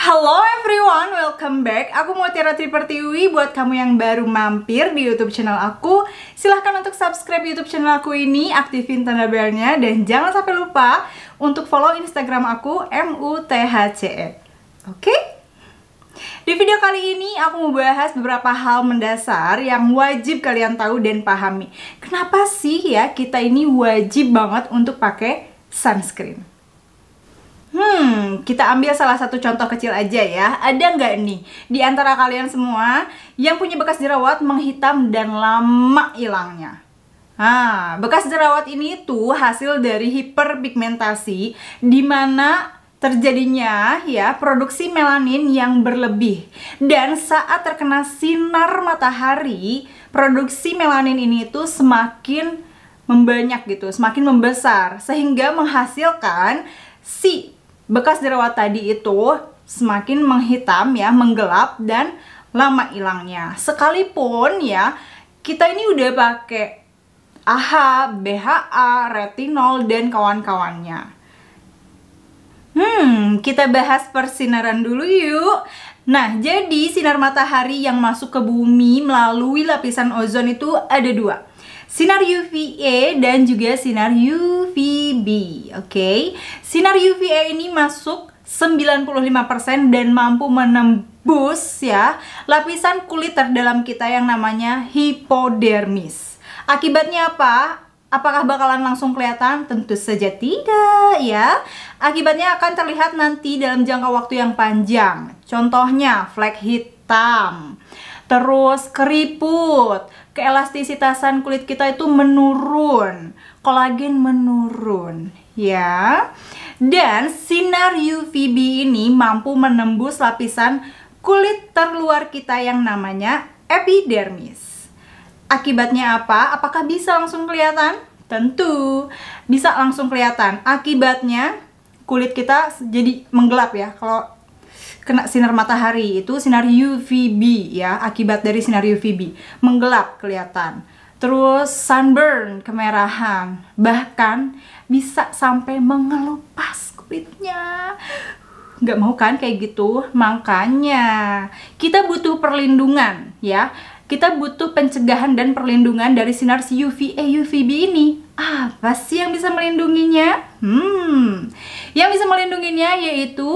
Halo everyone, welcome back. Aku Mutiara Tripertiwi. Buat kamu yang baru mampir di YouTube channel aku, silahkan untuk subscribe YouTube channel aku ini, aktifin tanda belnya, dan jangan sampai lupa untuk follow Instagram aku MUTHCE. Oke? Di video kali ini aku mau bahas beberapa hal mendasar yang wajib kalian tahu dan pahami. Kenapa sih ya kita ini wajib banget untuk pakai sunscreen? Kita ambil salah satu contoh kecil aja ya. Ada nggak nih di antara kalian semua yang punya bekas jerawat menghitam dan lama hilangnya? Bekas jerawat ini tuh hasil dari hiperpigmentasi, di mana terjadinya ya produksi melanin yang berlebih. Dan saat terkena sinar matahari, produksi melanin ini tuh semakin membanyak gitu, semakin membesar, sehingga menghasilkan si bekas jerawat tadi itu semakin menghitam ya, menggelap dan lama hilangnya. Sekalipun ya kita ini udah pakai AHA, BHA, retinol dan kawan-kawannya. Kita bahas persinaran dulu yuk. Nah, jadi sinar matahari yang masuk ke bumi melalui lapisan ozon itu ada dua. Sinar UVA dan juga sinar UVB. Oke. Sinar UVA ini masuk 95% dan mampu menembus ya lapisan kulit terdalam kita yang namanya hipodermis. Akibatnya apa? Apakah bakalan langsung kelihatan? Tentu saja tidak ya. Akibatnya akan terlihat nanti dalam jangka waktu yang panjang. Contohnya flek hitam, terus keriput, keelastisitasan kulit kita itu menurun, kolagen menurun ya. Dan sinar UVB ini mampu menembus lapisan kulit terluar kita yang namanya epidermis. Akibatnya apa? Apakah bisa langsung kelihatan? Tentu bisa langsung kelihatan. Akibatnya kulit kita jadi menggelap ya kalau kena sinar matahari. Itu sinar UVB ya, akibat dari sinar UVB menggelap kelihatan. Terus sunburn, kemerahan, bahkan bisa sampai mengelupas kulitnya. Nggak mau kan kayak gitu? Makanya kita butuh perlindungan ya. Kita butuh pencegahan dan perlindungan dari sinar UVA UVB ini. Apa sih yang bisa melindunginya? Yang bisa melindunginya yaitu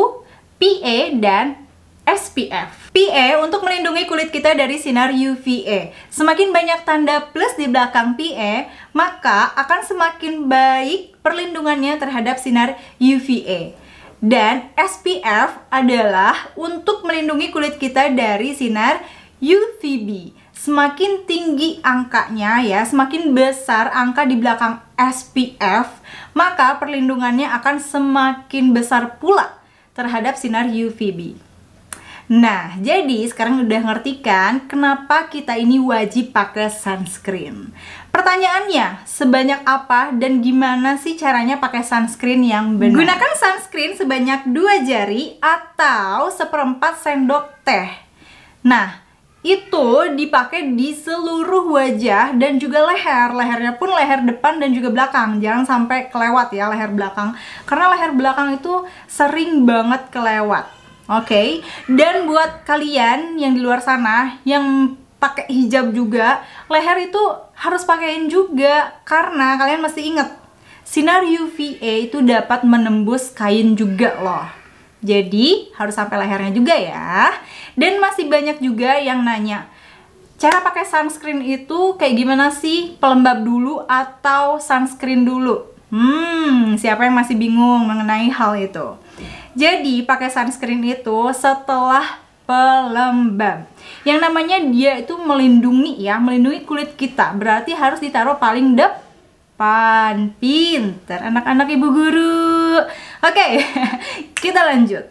PA dan SPF. PA untuk melindungi kulit kita dari sinar UVA. Semakin banyak tanda plus di belakang PA, maka akan semakin baik perlindungannya terhadap sinar UVA. Dan SPF adalah untuk melindungi kulit kita dari sinar UVB. Semakin tinggi angkanya ya, semakin besar angka di belakang SPF, maka perlindungannya akan semakin besar pula terhadap sinar UVB. Nah, jadi sekarang udah ngerti kan kenapa kita ini wajib pakai sunscreen. Pertanyaannya, sebanyak apa dan gimana sih caranya pakai sunscreen yang benar? Gunakan sunscreen sebanyak 2 jari atau 1/4 sendok teh. Nah, itu dipakai di seluruh wajah dan juga leher. Lehernya pun leher depan dan juga belakang. Jangan sampai kelewat ya leher belakang, karena leher belakang itu sering banget kelewat. Oke. Dan buat kalian yang di luar sana yang pakai hijab juga, leher itu harus pakein juga, karena kalian mesti ingat sinar UVA itu dapat menembus kain juga loh. Jadi harus sampai lehernya juga ya. Dan masih banyak juga yang nanya, cara pakai sunscreen itu kayak gimana sih? Pelembab dulu atau sunscreen dulu? Siapa yang masih bingung mengenai hal itu? Jadi pakai sunscreen itu setelah pelembab. Yang namanya dia itu melindungi ya, melindungi kulit kita. Berarti harus ditaruh paling depan. Pinter anak-anak ibu guru. Oke, kita lanjut.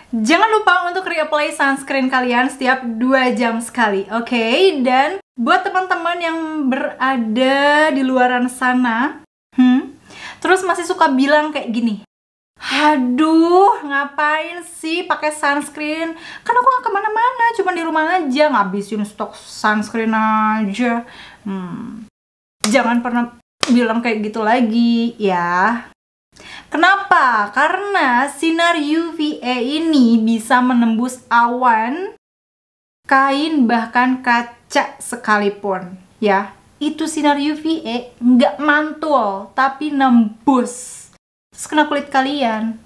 Jangan lupa untuk reapply sunscreen kalian setiap 2 jam sekali, oke? Dan buat teman-teman yang berada di luaran sana, terus masih suka bilang kayak gini, aduh, ngapain sih pakai sunscreen? Kan aku gak kemana-mana, cuma di rumah aja, ngabisin stok sunscreen aja. Jangan pernah bilang kayak gitu lagi ya. Kenapa? Karena sinar UVA ini bisa menembus awan, kain, bahkan kaca sekalipun. Ya, itu sinar UVA nggak mantul, tapi nembus. Terus kena kulit kalian.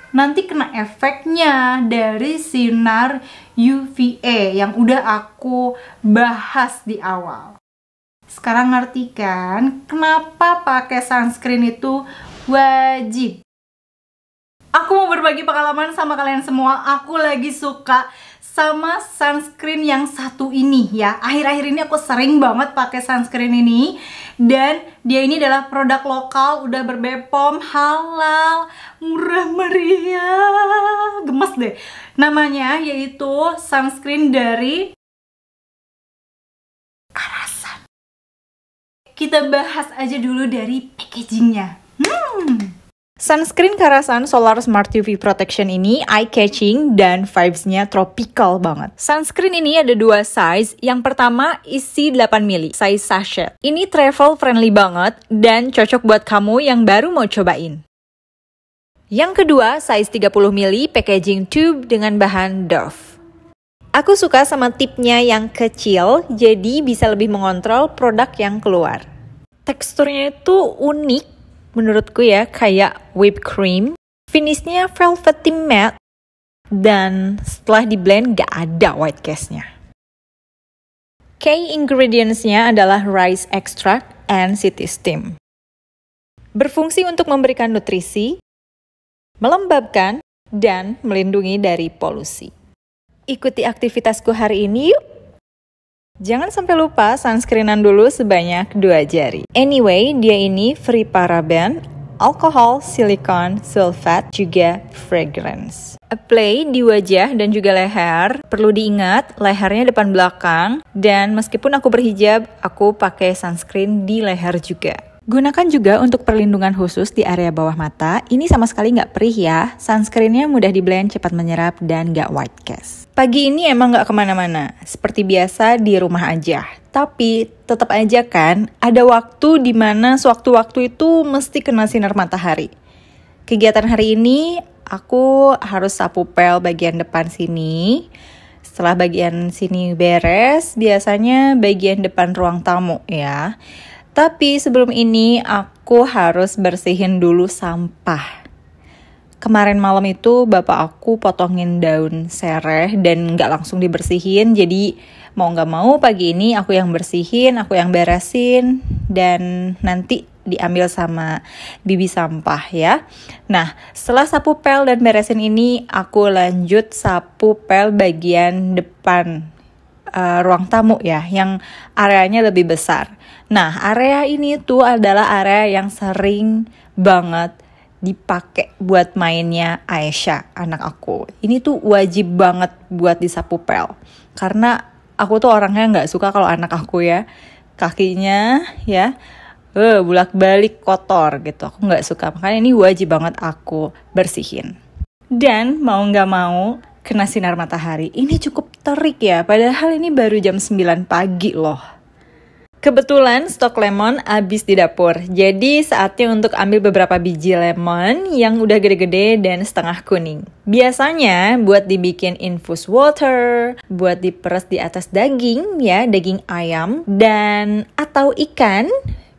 Nanti kena efeknya dari sinar UVA yang udah aku bahas di awal. Sekarang ngerti kan kenapa pakai sunscreen itu wajib? Aku mau berbagi pengalaman sama kalian semua. Aku lagi suka sama sunscreen yang satu ini ya. Akhir-akhir ini aku sering banget pakai sunscreen ini. Dan dia ini adalah produk lokal, udah ber-BPOM, halal, murah meriah. Gemes deh. Namanya yaitu sunscreen dari Karasan. Kita bahas aja dulu dari packagingnya. Sunscreen Karasan Solar Smart UV Protection ini eye-catching dan vibes-nya tropical banget. Sunscreen ini ada dua size. Yang pertama isi 8 ml, size sachet. Ini travel friendly banget dan cocok buat kamu yang baru mau cobain. Yang kedua size 30 ml packaging tube dengan bahan Dove. Aku suka sama tipnya yang kecil, jadi bisa lebih mengontrol produk yang keluar. Teksturnya itu unik. Menurutku ya, kayak whipped cream. Finishnya velvety matte. Dan setelah di blend gak ada white cast-nya. Key ingredients-nya adalah rice extract and city steam. Berfungsi untuk memberikan nutrisi, melembabkan, dan melindungi dari polusi. Ikuti aktivitasku hari ini yuk! Jangan sampai lupa sunscreenan dulu sebanyak 2 jari. Anyway, dia ini free paraben, alkohol, silikon, sulfat, juga fragrance. Apply di wajah dan juga leher. Perlu diingat, lehernya depan belakang. Dan meskipun aku berhijab, aku pakai sunscreen di leher juga. Gunakan juga untuk perlindungan khusus di area bawah mata. Ini sama sekali nggak perih ya. Sunscreennya mudah di blend, cepat menyerap, dan nggak white cast. Pagi ini emang nggak kemana-mana. Seperti biasa di rumah aja. Tapi tetap aja kan, ada waktu di mana sewaktu-waktu itu mesti kena sinar matahari. Kegiatan hari ini, aku harus sapu pel bagian depan sini. Setelah bagian sini beres, biasanya bagian depan ruang tamu ya. Tapi sebelum ini aku harus bersihin dulu sampah. Kemarin malam itu bapak aku potongin daun sereh dan gak langsung dibersihin. Jadi mau gak mau pagi ini aku yang bersihin, aku yang beresin. Dan nanti diambil sama bibi sampah ya. Nah setelah sapu pel dan beresin ini, aku lanjut sapu pel bagian depan ruang tamu ya, yang areanya lebih besar. Nah, area ini tuh adalah area yang sering banget dipakai buat mainnya Aisyah, anak aku. Ini tuh wajib banget buat disapu pel. Karena aku tuh orangnya gak suka kalau anak aku ya, kakinya ya, bolak-balik kotor gitu. Aku gak suka, makanya ini wajib banget aku bersihin. Dan mau gak mau, kena sinar matahari. Ini cukup terik ya, padahal ini baru jam 9 pagi loh. Kebetulan stok lemon habis di dapur, jadi saatnya untuk ambil beberapa biji lemon yang udah gede-gede dan setengah kuning. Biasanya buat dibikin infus water, buat diperes di atas daging ya, daging ayam, dan atau ikan,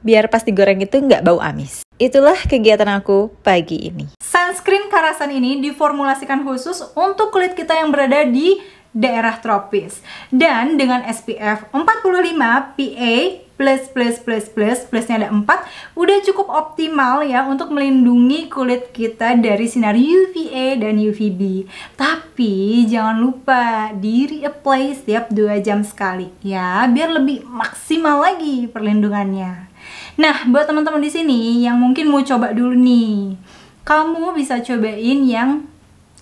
biar pas digoreng itu nggak bau amis. Itulah kegiatan aku pagi ini. Sunscreen Karasan ini diformulasikan khusus untuk kulit kita yang berada di daerah tropis. Dan dengan SPF 45 PA++++, plusnya ada 4, udah cukup optimal ya untuk melindungi kulit kita dari sinar UVA dan UVB. Tapi jangan lupa di reapply setiap 2 jam sekali ya, biar lebih maksimal lagi perlindungannya. Nah, buat teman-teman di sini yang mungkin mau coba dulu nih, kamu bisa cobain yang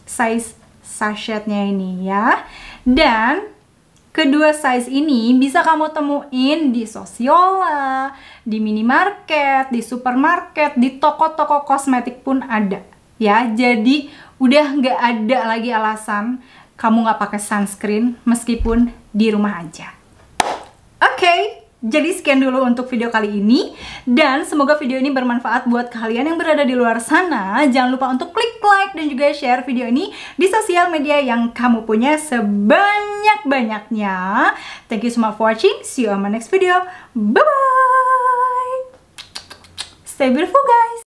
size sachetnya ini ya. Dan kedua size ini bisa kamu temuin di Sosiola, di minimarket, di supermarket, di toko-toko kosmetik pun ada ya. Jadi udah nggak ada lagi alasan kamu nggak pakai sunscreen meskipun di rumah aja. Oke. Jadi sekian dulu untuk video kali ini, dan semoga video ini bermanfaat buat kalian yang berada di luar sana. Jangan lupa untuk klik like dan juga share video ini di sosial media yang kamu punya sebanyak-banyaknya. Thank you so much for watching. See you on my next video. Bye bye. Stay beautiful guys.